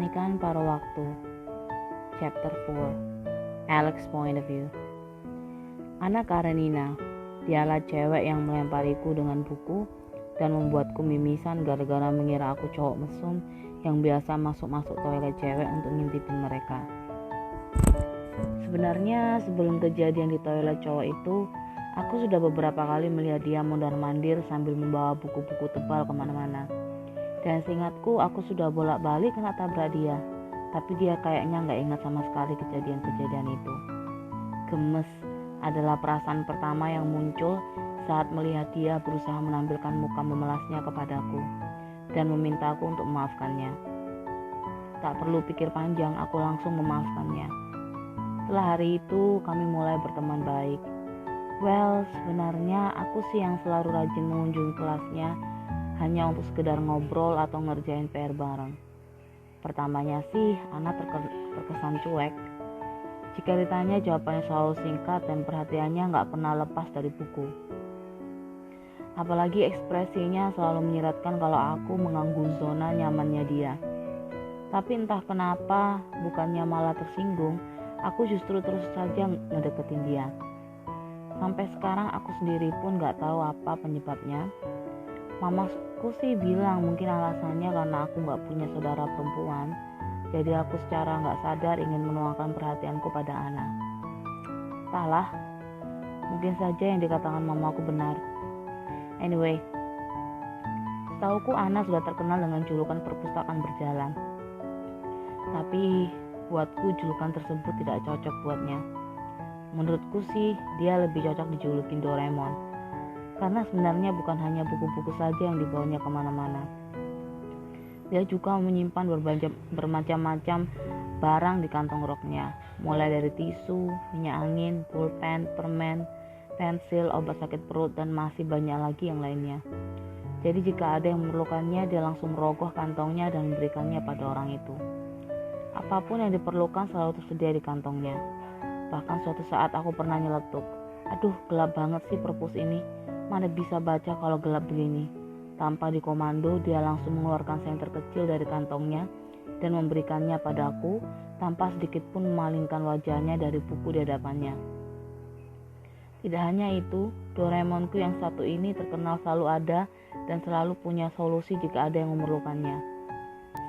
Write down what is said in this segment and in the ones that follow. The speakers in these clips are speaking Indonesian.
Pernikahan Paruh Waktu, Chapter 4, Alex's Point of View. Anna Karenina, dialah cewek yang melempariku dengan buku dan membuatku mimisan gara-gara mengira aku cowok mesum yang biasa masuk-masuk toilet cewek untuk ngintipin mereka. Sebenarnya sebelum kejadian di toilet cowok itu, aku sudah beberapa kali melihat dia mondar-mandir sambil membawa buku-buku tebal kemana-mana. Dan seingatku aku sudah bolak-balik kena tabrak dia, tapi dia kayaknya gak ingat sama sekali kejadian-kejadian itu. Gemes adalah perasaan pertama yang muncul saat melihat dia berusaha menampilkan muka memelasnya kepadaku dan memintaku untuk memaafkannya. Tak perlu pikir panjang, aku langsung memaafkannya. Setelah hari itu kami mulai berteman baik. Sebenarnya aku sih yang selalu rajin mengunjungi kelasnya hanya untuk sekedar ngobrol atau ngerjain PR bareng. Pertamanya sih Anna terkesan cuek. Jika ditanya jawabannya selalu singkat dan perhatiannya gak pernah lepas dari buku. Apalagi ekspresinya selalu menyiratkan kalau aku mengganggu zona nyamannya dia. Tapi entah kenapa, bukannya malah tersinggung, aku justru terus saja ngedeketin dia. Sampai sekarang aku sendiri pun gak tahu apa penyebabnya. Mamaku sih bilang mungkin alasannya karena aku gak punya saudara perempuan. Jadi aku secara gak sadar ingin menuangkan perhatianku pada Anna. Entahlah, mungkin saja yang dikatakan mamaku benar. Anyway, setauku Anna sudah terkenal dengan julukan perpustakaan berjalan. Tapi buatku julukan tersebut tidak cocok buatnya. Menurutku sih dia lebih cocok dijulukin Doraemon. Karena sebenarnya bukan hanya buku-buku saja yang dibawanya kemana-mana. Dia juga menyimpan bermacam-macam barang di kantong roknya. Mulai dari tisu, minyak angin, pulpen, permen, pensil, obat sakit perut, dan masih banyak lagi yang lainnya. Jadi jika ada yang memerlukannya, dia langsung merogoh kantongnya dan memberikannya pada orang itu. Apapun yang diperlukan selalu tersedia di kantongnya. Bahkan suatu saat aku pernah nyeletuk, "Aduh, gelap banget sih perpus ini. Mana bisa baca kalau gelap begini?" Tanpa dikomando, dia langsung mengeluarkan senter kecil dari kantongnya dan memberikannya padaku tanpa sedikit pun memalingkan wajahnya dari buku di hadapannya. Tidak hanya itu, Doraemonku yang satu ini terkenal selalu ada dan selalu punya solusi jika ada yang memerlukannya.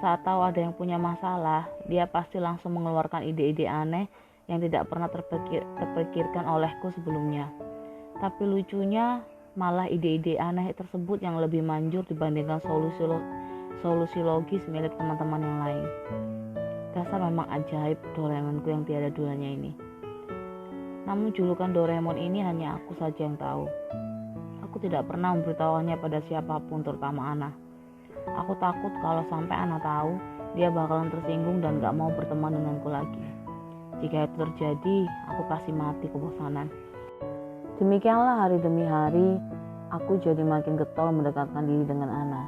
Saat tahu ada yang punya masalah, dia pasti langsung mengeluarkan ide-ide aneh yang tidak pernah terpikirkan olehku sebelumnya. Tapi lucunya, malah ide-ide aneh tersebut yang lebih manjur dibandingkan solusi logis milik teman-teman yang lain. Dasar memang ajaib Doraemonku yang tiada duanya ini. Namun julukan Doraemon ini hanya aku saja yang tahu. Aku tidak pernah memberitahuannya pada siapapun, terutama Anna. Aku takut kalau sampai Anna tahu, dia bakalan tersinggung dan gak mau berteman denganku lagi. Jika itu terjadi, aku pasti mati kebosanan. Demikianlah hari demi hari, aku jadi makin getol mendekatkan diri dengan Anna.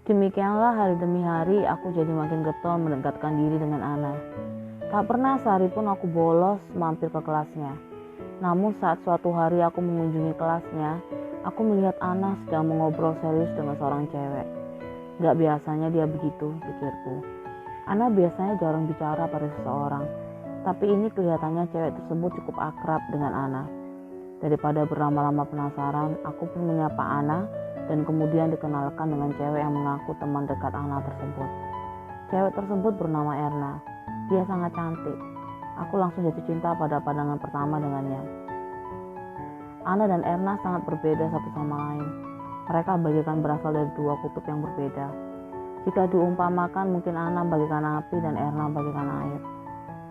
Demikianlah hari demi hari aku jadi makin getol mendekatkan diri dengan Anna. Tak pernah sehari pun aku bolos mampir ke kelasnya. Namun saat suatu hari aku mengunjungi kelasnya, aku melihat Anna sedang mengobrol serius dengan seorang cewek. Gak biasanya dia begitu, pikirku. Anna biasanya jarang bicara pada seseorang, tapi ini kelihatannya cewek tersebut cukup akrab dengan Anna. Daripada berlama-lama penasaran, aku pun menyapa Anna dan kemudian dikenalkan dengan cewek yang mengaku teman dekat Anna tersebut. Cewek tersebut bernama Erna. Dia sangat cantik. Aku langsung jatuh cinta pada pandangan pertama dengannya. Anna dan Erna sangat berbeda satu sama lain. Mereka bagaikan berasal dari dua kutub yang berbeda. Jika diumpamakan, mungkin Anna bagaikan api dan Erna bagaikan air.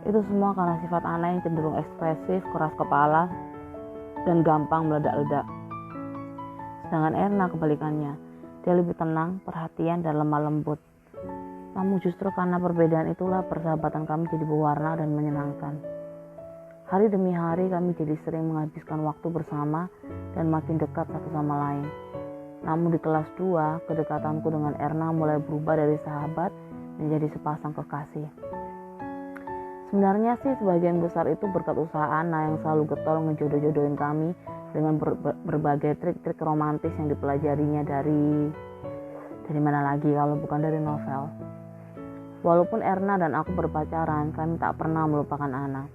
Itu semua karena sifat Anna yang cenderung ekspresif, keras kepala, dan gampang meledak-ledak. Sedangkan Erna kebalikannya, dia lebih tenang, perhatian, dan lemah lembut. Namun justru karena perbedaan itulah persahabatan kami jadi berwarna dan menyenangkan. Hari demi hari kami jadi sering menghabiskan waktu bersama dan makin dekat satu sama lain. Namun di kelas 2, kedekatanku dengan Erna mulai berubah dari sahabat menjadi sepasang kekasih. Sebenarnya sih sebagian besar itu berkat usaha Ana yang selalu getol ngejodoh-jodohin kami dengan berbagai trik-trik romantis yang dipelajarinya dari mana lagi kalau bukan dari novel. Walaupun Erna dan aku berpacaran, kami tak pernah melupakan Ana.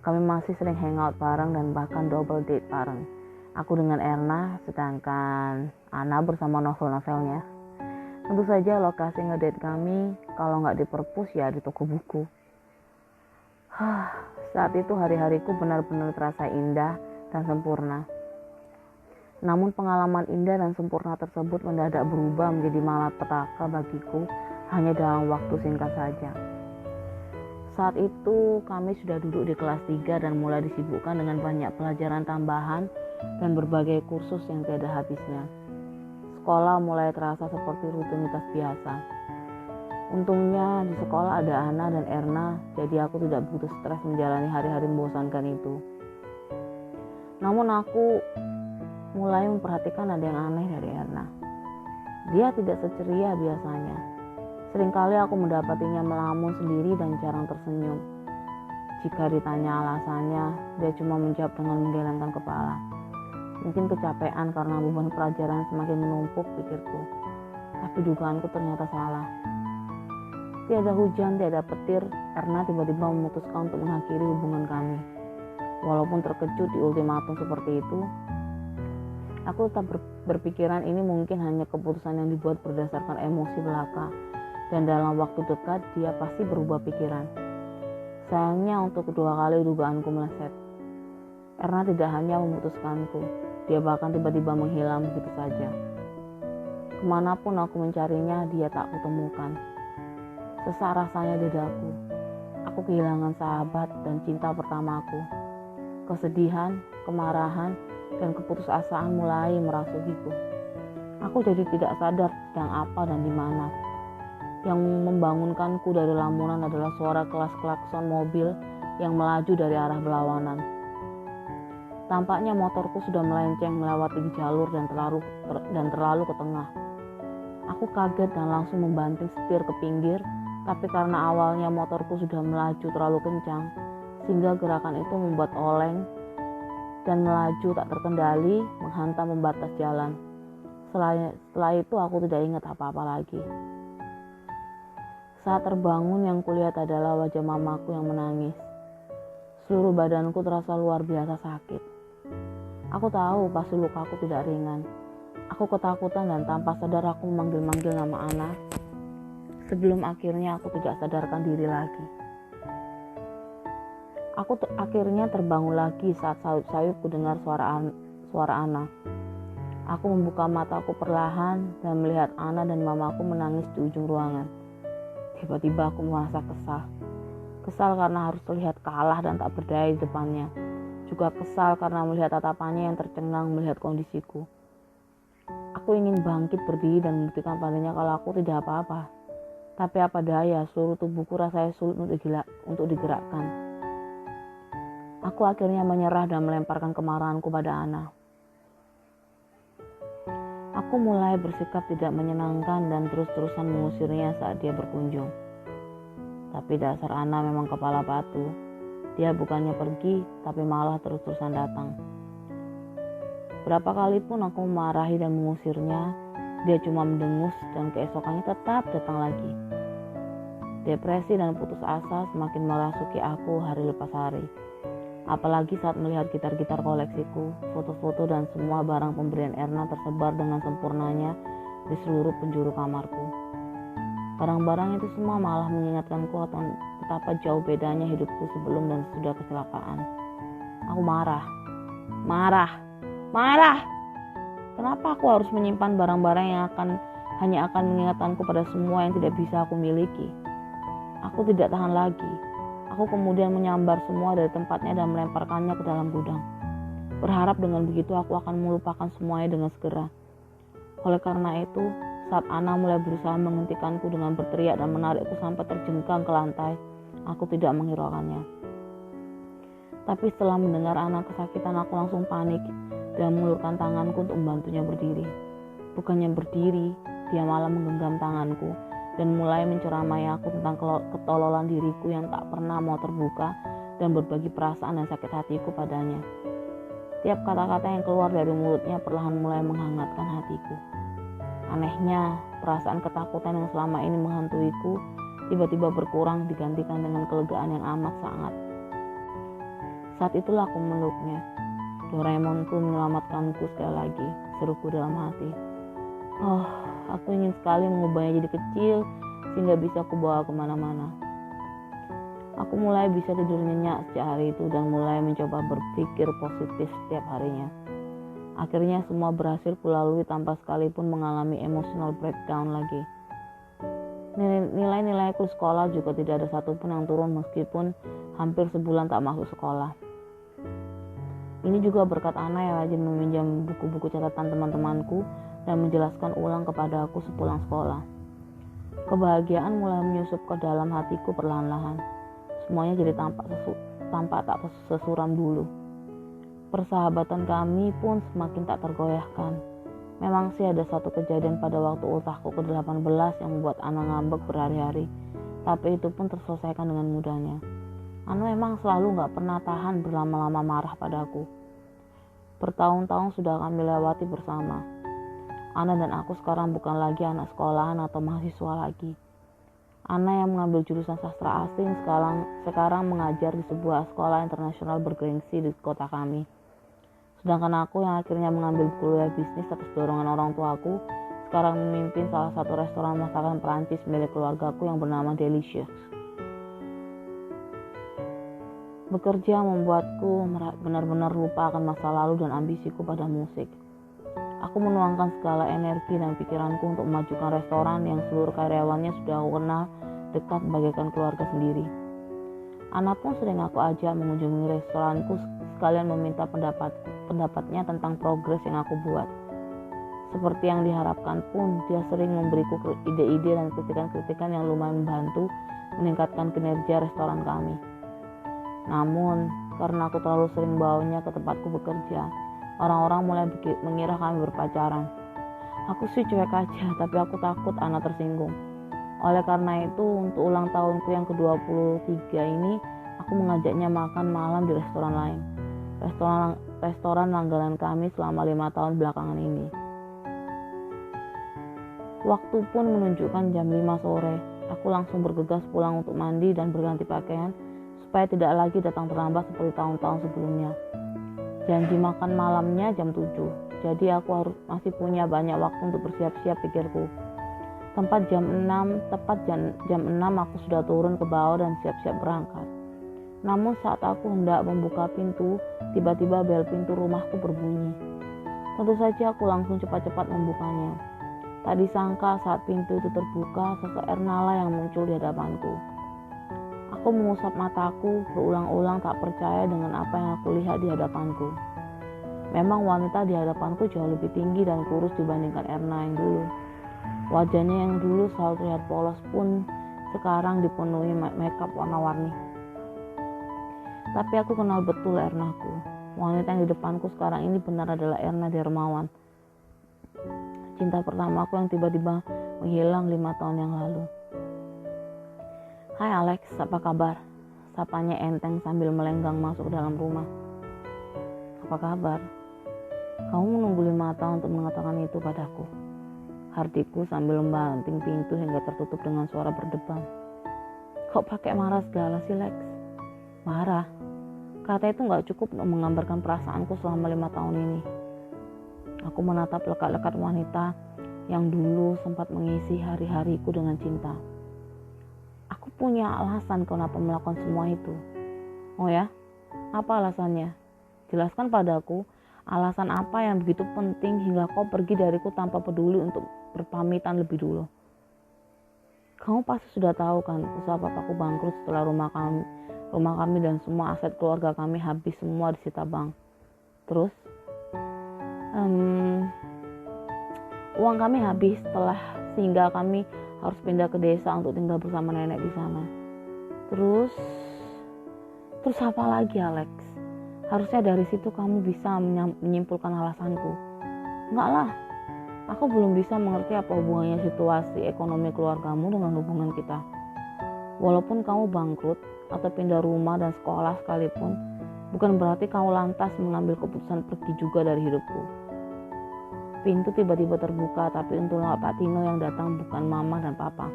Kami masih sering hangout bareng dan bahkan double date bareng. Aku dengan Erna, sedangkan Ana bersama novel-novelnya. Tentu saja lokasi ngedate kami kalau nggak di perpus ya di toko buku. Saat itu hari-hariku benar-benar terasa indah dan sempurna. Namun pengalaman indah dan sempurna tersebut mendadak berubah menjadi malapetaka bagiku hanya dalam waktu singkat saja. Saat itu kami sudah duduk di kelas 3 dan mulai disibukkan dengan banyak pelajaran tambahan dan berbagai kursus yang tiada habisnya. Sekolah mulai terasa seperti rutinitas biasa. Untungnya di sekolah ada Ana dan Erna, jadi aku tidak begitu stres menjalani hari-hari membosankan itu. Namun aku mulai memperhatikan ada yang aneh dari Erna. Dia tidak seceria biasanya. Seringkali aku mendapatinya melamun sendiri dan jarang tersenyum. Jika ditanya alasannya, dia cuma menjawab dengan menggelengkan kepala. Mungkin kecapean karena beban pelajaran semakin menumpuk, pikirku. Tapi dugaanku ternyata salah. Tiada hujan, tiada petir, Erna tiba-tiba memutuskan untuk mengakhiri hubungan kami. Walaupun terkejut di ultimatum seperti itu, aku tetap berpikiran ini mungkin hanya keputusan yang dibuat berdasarkan emosi belaka. Dan dalam waktu dekat dia pasti berubah pikiran. Sayangnya untuk kedua kali dugaanku meleset. Erna tidak hanya memutuskanku, dia bahkan tiba-tiba menghilang begitu saja. Kemanapun aku mencarinya, dia tak kutemukan. Sesak rasanya di dadaku. Aku kehilangan sahabat dan cinta pertamaku. Kesedihan, kemarahan, dan keputusasaan mulai merasukiku. Aku jadi tidak sadar sedang apa dan di mana. Yang membangunkanku dari lamunan adalah suara kelas klakson mobil yang melaju dari arah berlawanan. Tampaknya motorku sudah melenceng melewati jalur dan terlalu ke tengah. Aku kaget dan langsung membanting setir ke pinggir, tapi karena awalnya motorku sudah melaju terlalu kencang, sehingga gerakan itu membuat oleng dan melaju tak terkendali menghantam pembatas jalan. Setelah itu aku tidak ingat apa-apa lagi. Saat terbangun yang kulihat adalah wajah mamaku yang menangis. Seluruh badanku terasa luar biasa sakit. Aku tahu pasti lukaku tidak ringan. Aku ketakutan dan tanpa sadar aku memanggil-manggil nama Ana. Sebelum akhirnya aku tidak sadarkan diri lagi. Aku akhirnya terbangun lagi saat sayup-sayup kudengar suara Ana. Aku membuka mataku perlahan dan melihat Ana dan mamaku menangis di ujung ruangan. Tiba-tiba aku merasa kesal. Kesal karena harus terlihat kalah dan tak berdaya di depannya. Juga kesal karena melihat tatapannya yang tercengang melihat kondisiku. Aku ingin bangkit berdiri dan membuktikan padanya kalau aku tidak apa-apa. Tapi apa daya, seluruh tubuhku rasanya sulit untuk digerakkan. Aku akhirnya menyerah dan melemparkan kemarahanku pada Ana. Aku mulai bersikap tidak menyenangkan dan terus-terusan mengusirnya saat dia berkunjung. Tapi dasar Ana memang kepala batu. Dia bukannya pergi, tapi malah terus-terusan datang. Berapa kali pun aku memarahi dan mengusirnya, dia cuma mendengus dan keesokannya tetap datang lagi. Depresi dan putus asa semakin merasuki aku hari lepas hari. Apalagi saat melihat gitar-gitar koleksiku, foto-foto dan semua barang pemberian Erna tersebar dengan sempurnanya di seluruh penjuru kamarku. Barang-barang itu semua malah mengingatkanku betapa jauh bedanya hidupku sebelum dan sesudah kecelakaan. Aku marah. Kenapa aku harus menyimpan barang-barang yang hanya akan mengingatkanku pada semua yang tidak bisa aku miliki? Aku tidak tahan lagi. Aku kemudian menyambar semua dari tempatnya dan melemparkannya ke dalam gudang. Berharap dengan begitu aku akan melupakan semuanya dengan segera. Oleh karena itu, Saat Ana mulai berusaha menghentikanku dengan berteriak dan menarikku sampai terjengkang ke lantai, aku tidak menghiraukannya. Tapi setelah mendengar Ana kesakitan, aku langsung panik dan mengulurkan tanganku untuk membantunya berdiri. Bukannya berdiri, dia malah menggenggam tanganku dan mulai menceramai aku tentang ketololan diriku yang tak pernah mau terbuka dan berbagi perasaan dan sakit hatiku padanya. Tiap kata-kata yang keluar dari mulutnya perlahan mulai menghangatkan hatiku. Anehnya, perasaan ketakutan yang selama ini menghantuiku tiba-tiba berkurang digantikan dengan kelegaan yang amat sangat. Saat itulah aku memeluknya. Doraemonku menyelamatkanku sekali lagi, seruku dalam hati. Oh, aku ingin sekali mengubahnya jadi kecil sehingga bisa aku bawa kemana-mana. Aku mulai bisa tidur nyenyak sejak hari itu dan mulai mencoba berpikir positif setiap harinya. Akhirnya semua berhasil kulalui tanpa sekalipun mengalami emotional breakdown lagi. Nilai-nilaiku sekolah juga tidak ada satupun yang turun meskipun hampir sebulan tak masuk sekolah. Ini juga berkat Ana yang rajin meminjam buku-buku catatan teman-temanku dan menjelaskan ulang kepada aku sepulang sekolah. Kebahagiaan mulai menyusup ke dalam hatiku perlahan-lahan. Semuanya jadi tampak tak sesuram dulu. Persahabatan kami pun semakin tak tergoyahkan. Memang sih ada satu kejadian pada waktu ultahku ke-18 yang membuat Ana ngambek berhari-hari. Tapi itu pun terselesaikan dengan mudahnya. Ana memang selalu gak pernah tahan berlama-lama marah padaku. Bertahun-tahun sudah kami lewati bersama. Ana dan aku sekarang bukan lagi anak sekolahan atau mahasiswa lagi. Ana yang mengambil jurusan sastra asing sekarang mengajar di sebuah sekolah internasional bergengsi di kota kami. Sedangkan aku yang akhirnya mengambil kuliah bisnis atas dorongan orang tuaku, sekarang memimpin salah satu restoran masakan Perancis milik keluargaku yang bernama Delicious. Bekerja membuatku benar-benar lupa akan masa lalu dan ambisiku pada musik. Aku menuangkan segala energi dan pikiranku untuk memajukan restoran yang seluruh karyawannya sudah aku kenal dekat bagaikan keluarga sendiri. Ana pun sering aku ajak mengunjungi restoranku sekalian meminta pendapatnya tentang progres yang aku buat. Seperti yang diharapkan pun, dia sering memberiku ide-ide dan kritikan-kritikan yang lumayan membantu meningkatkan kinerja restoran kami. Namun, karena aku terlalu sering bawanya ke tempatku bekerja, orang-orang mulai mengira kami berpacaran. Aku sih cuek aja, tapi aku takut Ana tersinggung. Oleh karena itu, untuk ulang tahunku yang ke-23 ini, aku mengajaknya makan malam di restoran lain. Restoran langganan kami selama 5 tahun belakangan ini. Waktu pun menunjukkan jam 5 sore. Aku langsung bergegas pulang untuk mandi dan berganti pakaian supaya tidak lagi datang terlambat seperti tahun-tahun sebelumnya. Janji makan malamnya jam 7. Jadi aku masih punya banyak waktu untuk bersiap-siap, pikirku. Tepat jam 6 aku sudah turun ke bawah dan siap-siap berangkat. Namun saat aku hendak membuka pintu, tiba-tiba bel pintu rumahku berbunyi. Tentu saja aku langsung cepat-cepat membukanya. Tak disangka saat pintu itu terbuka, sosok Ernala yang muncul di hadapanku. Aku mengusap mataku, berulang-ulang tak percaya dengan apa yang aku lihat di hadapanku. Memang wanita di hadapanku jauh lebih tinggi dan kurus dibandingkan Erna yang dulu. Wajahnya yang dulu selalu terlihat polos pun sekarang dipenuhi makeup warna-warni. Tapi aku kenal betul Ernaku. Wanita yang di depanku sekarang ini benar adalah Erna Dermawan. Cinta pertamaku yang tiba-tiba menghilang 5 tahun yang lalu. Hai Alex, apa kabar? Sapanya enteng sambil melenggang masuk ke dalam rumah. Apa kabar? Kamu menunggu 5 tahun untuk mengatakan itu padaku. Hardiku sambil membanting pintu hingga tertutup dengan suara berdebar. Kok pakai marah segala sih Lex? Marah? Kata itu gak cukup untuk menggambarkan perasaanku selama 5 tahun ini. Aku menatap lekat-lekat wanita yang dulu sempat mengisi hari-hariku dengan cinta. Aku punya alasan kenapa melakukan semua itu. Oh ya? Apa alasannya? Jelaskan padaku alasan apa yang begitu penting hingga kau pergi dariku tanpa peduli untuk berpamitan lebih dulu. Kamu pasti sudah tahu kan usaha papaku bangkrut setelah rumah kami dan semua aset keluarga kami habis semua disita bank. Terus Uang kami habis sehingga kami harus pindah ke desa untuk tinggal bersama nenek di sana. Terus apa lagi, Alex? Harusnya dari situ kamu bisa menyimpulkan alasanku. Enggak lah, aku belum bisa mengerti apa hubungannya situasi ekonomi keluargamu dengan hubungan kita. Walaupun kamu bangkrut atau pindah rumah dan sekolah sekalipun, bukan berarti kamu lantas mengambil keputusan pergi juga dari hidupku. Pintu tiba-tiba terbuka, tapi untunglah Pak Tino yang datang, bukan Mama dan Papa.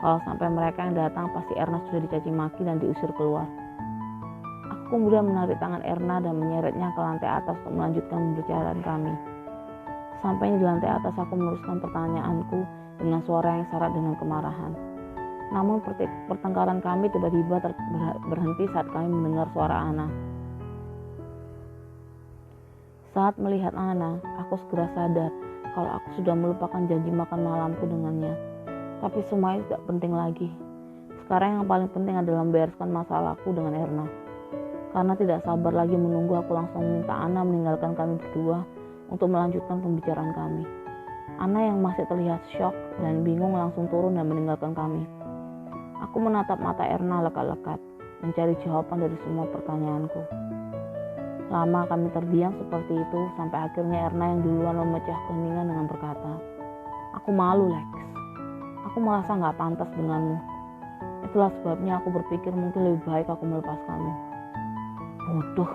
Kalau sampai mereka yang datang, pasti Erna sudah dicaci maki dan diusir keluar. Aku kemudian menarik tangan Erna dan menyeretnya ke lantai atas untuk melanjutkan pembicaraan kami. Sampai di lantai atas, aku meneruskan pertanyaanku dengan suara yang syarat dengan kemarahan. Namun pertengkaran kami tiba-tiba berhenti saat kami mendengar suara Ana. Saat melihat Ana, aku segera sadar kalau aku sudah melupakan janji makan malamku dengannya. Tapi semua itu tidak penting lagi. Sekarang yang paling penting adalah membereskan masalahku dengan Erna. Karena tidak sabar lagi menunggu, aku langsung meminta Ana meninggalkan kami berdua untuk melanjutkan pembicaraan kami. Ana yang masih terlihat syok dan bingung langsung turun dan meninggalkan kami. Aku menatap mata Erna lekat-lekat, mencari jawaban dari semua pertanyaanku. Lama kami terdiam seperti itu, sampai akhirnya Erna yang duluan memecah keheningan dengan berkata, "Aku malu, Lex. Aku merasa gak pantas denganmu. Itulah sebabnya aku berpikir mungkin lebih baik aku melepaskanmu." Bodoh.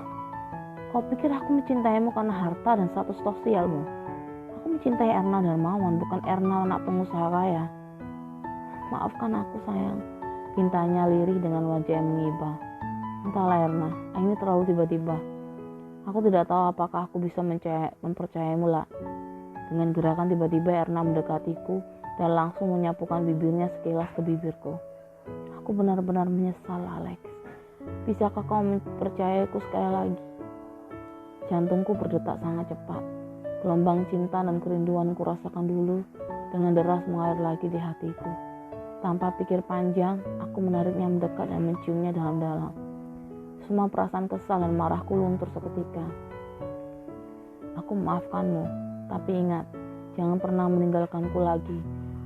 Kau pikir aku mencintaimu karena harta dan status sosialmu? Aku mencintai Erna Darmawan, bukan Erna anak pengusaha kaya. Maafkan aku, sayang, pintanya lirih dengan wajah yang mengibah. Entahlah Erna, ini terlalu tiba-tiba. Aku tidak tahu apakah aku bisa mempercayaimu lah. Dengan gerakan tiba-tiba Erna mendekatiku dan langsung menyapukan bibirnya sekilas ke bibirku. Aku benar-benar menyesal, Alex. Bisakah kau mempercayaiku sekali lagi? Jantungku berdetak sangat cepat. Gelombang cinta dan kerinduan ku rasakan dulu dengan deras mengalir lagi di hatiku. Tanpa pikir panjang, aku menariknya mendekat dan menciumnya dalam-dalam. Semua perasaan kesal dan marahku luntur seketika. Aku memaafkanmu, tapi ingat, jangan pernah meninggalkanku lagi.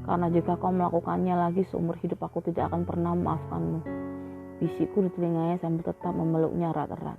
Karena jika kau melakukannya lagi, seumur hidup aku tidak akan pernah memaafkanmu. Bisikku di telinganya sambil tetap memeluknya erat-erat.